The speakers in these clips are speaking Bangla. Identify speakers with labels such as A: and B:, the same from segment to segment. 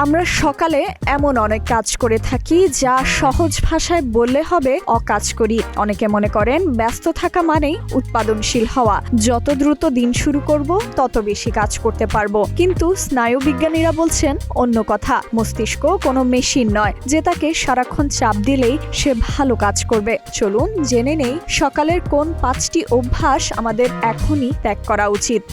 A: আমরা সকালে এমন অনেক কাজ করে থাকি যা সহজ ভাষায় বললে হবে অকাজ করি। অনেকে মনে করেন ব্যস্ত থাকা মানেই উৎপাদনশীল হওয়া, যত দ্রুত দিন শুরু করব তত বেশি কাজ করতে পারবো। কিন্তু স্নায়ুবিজ্ঞানীরা বলছেন অন্য কথা। মস্তিষ্ক কোনো মেশিন নয় যে তাকে সারাক্ষণ চাপ দিলেই সে ভালো কাজ করবে। চলুন জেনে নেই সকালের কোন 5টি অভ্যাস আমাদের এখনই ত্যাগ করা উচিত।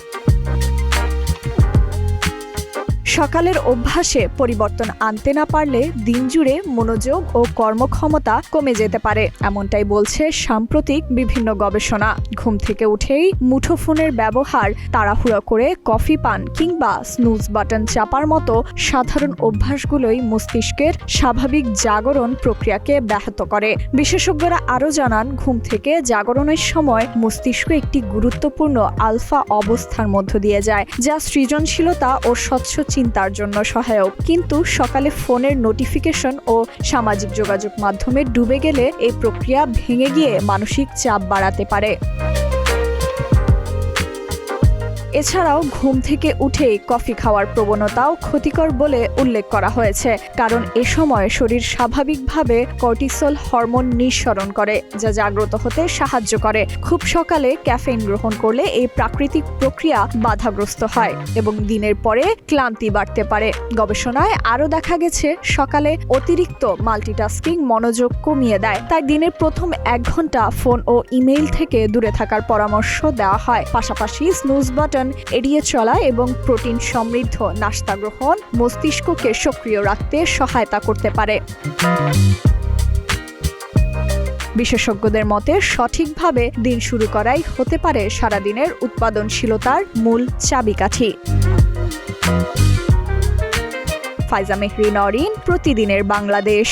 A: সকালের অভ্যাসে পরিবর্তন আনতে না পারলে দিন জুড়ে মনোযোগ ও কর্মক্ষমতা কমে যেতে পারে, এমনটাই বলছে সাম্প্রতিক বিভিন্ন গবেষণা। ঘুম থেকে উঠেই মুঠোফোনের ব্যবহার, তাড়াহুড়ো করে কফি পান কিংবা স্নুজ বাটন চাপার মতো সাধারণ অভ্যাসগুলোই মস্তিষ্কের স্বাভাবিক জাগরণ প্রক্রিয়াকে ব্যাহত করে। বিশেষজ্ঞরা আরও জানান, ঘুম থেকে জাগরণের সময় মস্তিষ্ক একটি গুরুত্বপূর্ণ আলফা অবস্থার মধ্য দিয়ে যায়, যা সৃজনশীলতা ও স্বচ্ছ চিন্তার জন্য সহায়ক। কিন্তু সকালে ফোনের নোটিফিকেশন ও সামাজিক যোগাযোগ মাধ্যমে ডুবে গেলে এই প্রক্রিয়া ভেঙে গিয়ে মানসিক চাপ বাড়াতে পারে। এছাড়াও ঘুম থেকে উঠেই কফি খাওয়ার প্রবণতাও ক্ষতিকর বলে উল্লেখ করা হয়েছে, কারণ এ সময় শরীর স্বাভাবিকভাবে কর্টিসল হরমোন নিঃসরণ করে, যা জাগ্রত হতে সাহায্য করে। খুব সকালে ক্যাফেইন গ্রহণ করলে এই প্রাকৃতিক প্রক্রিয়া বাধাগ্রস্ত হয় এবং দিনের পরে ক্লান্তি বাড়তে পারে। গবেষণায় আরও দেখা গেছে, সকালে অতিরিক্ত মাল্টিটাস্কিং মনোযোগ কমিয়ে দেয়, তাই দিনের প্রথম 1 ঘন্টা ফোন ও ইমেইল থেকে দূরে থাকার পরামর্শ দেওয়া হয়। পাশাপাশি স্নুজ বাটন এড়িয়ে চলা এবং প্রোটিন সমৃদ্ধ নাস্তা গ্রহণ মস্তিষ্ককে সক্রিয় রাখতে সহায়তা করতে পারে। বিশেষজ্ঞদের মতে সঠিকভাবে দিন শুরু করাই হতে পারে সারাদিনের উৎপাদনশীলতার মূল চাবিকাঠি। ফাইজা মেহরি নওরিন, প্রতিদিনের বাংলাদেশ।